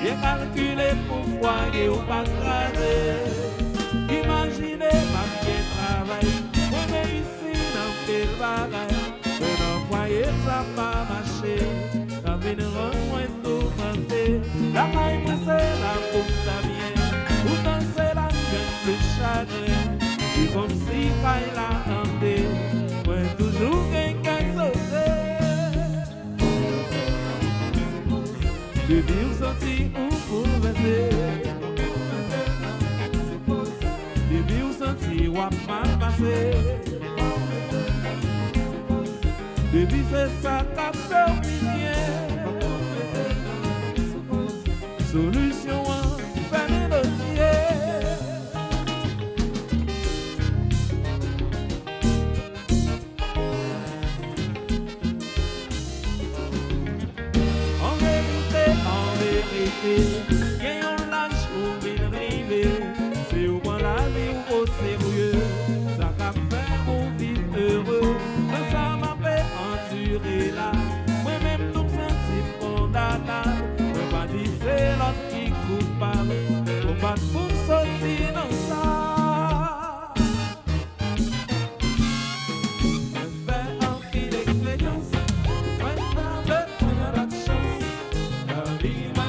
et calculer pour foyer ou pas craser. Imaginez ma bien travail, on est ici dans quel bagage, que dans foyer ça pas marché, ça vient rendre moins tourmenté. La caille moi c'est la coupe ça vient, pourtant c'est la gueule plus chagrin, et comme si caille la tande, moi toujours quelqu'un sauté. Baby, ou senti ou bouleversé. Baby, ou senti ou a mal passé. Baby, c'est ça qu'a fait solution, fait le dossier. Y'a un lâche pour venir arriver. C'est au moins la vie ou au sérieux. Ça va faire mon vivre heureux. Mais ça m'a fait endurer là. Moi-même tout senti condamnable. Je pas dire c'est l'autre qui coupable. Faut pas pour me sortir dans ça. Je fais un peu d'expérience. Maintenant je prends la chance. La vie m'a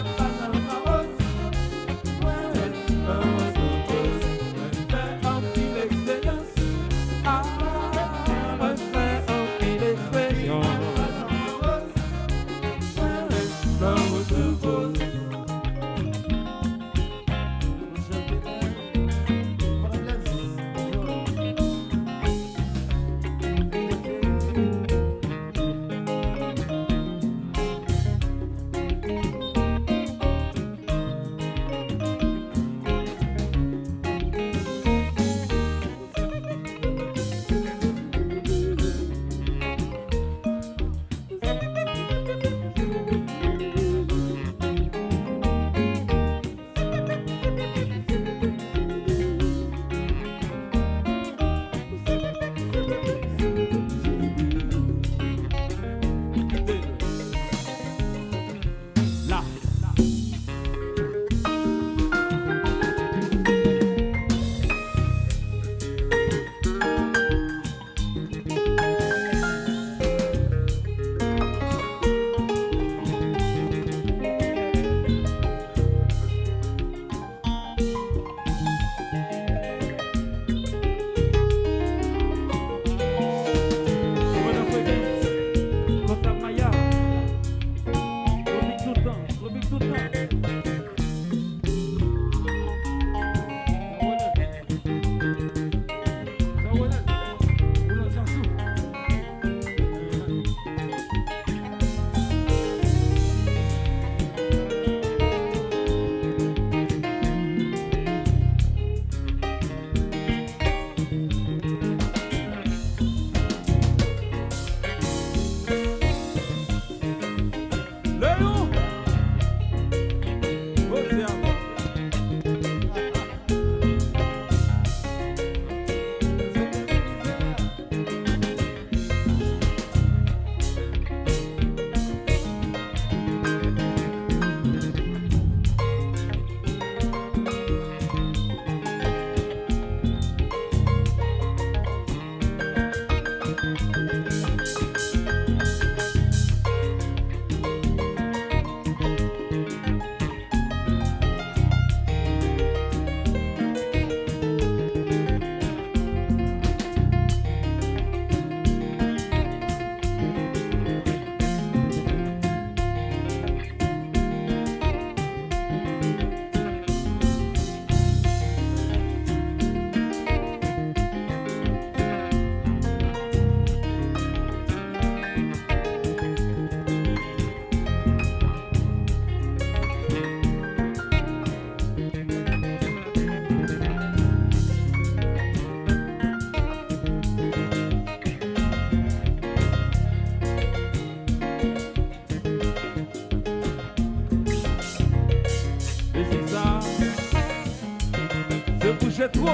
j'ai trop.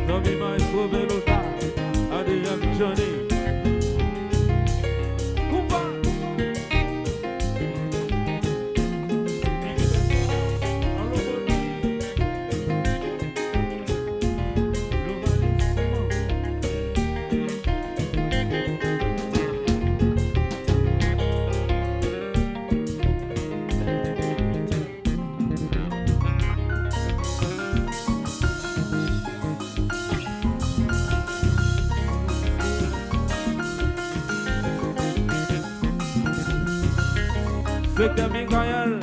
Non, mais m'a trouvé l'autre. A déjà visionné. Konpa. Directeur Mikael.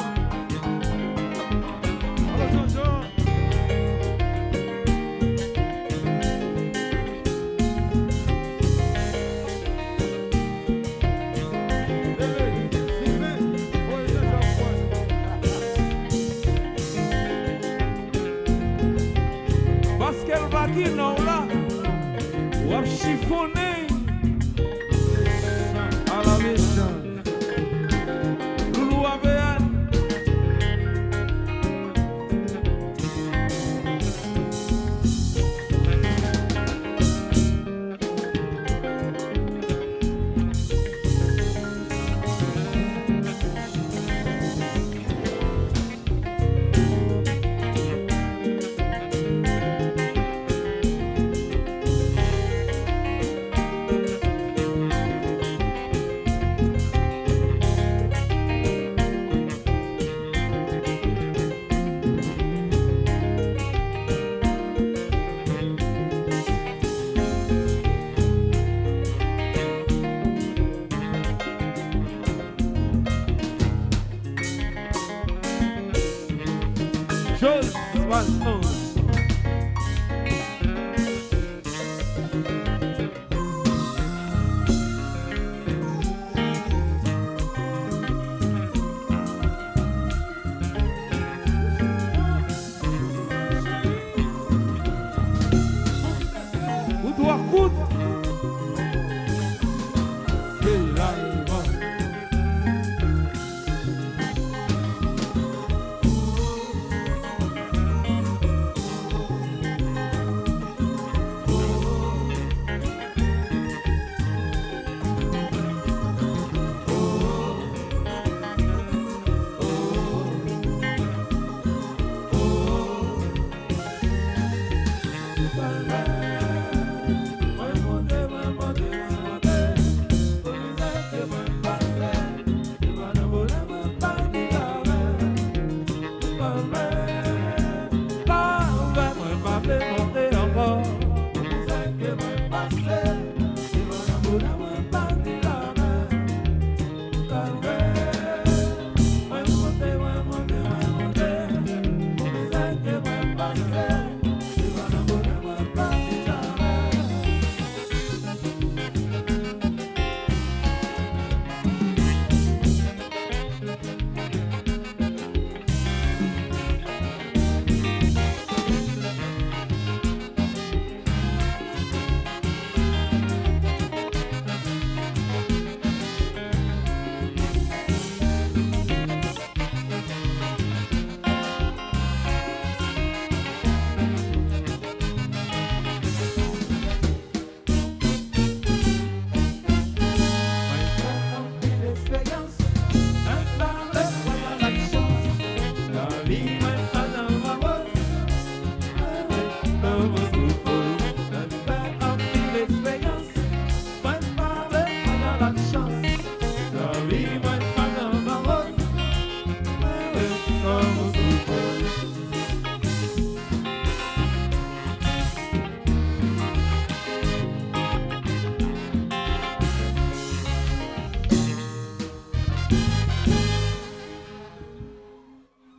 Parce qu'elle va qui non là, ou à chiffonner à la maison. Loulou Abéan. Chose maintenant.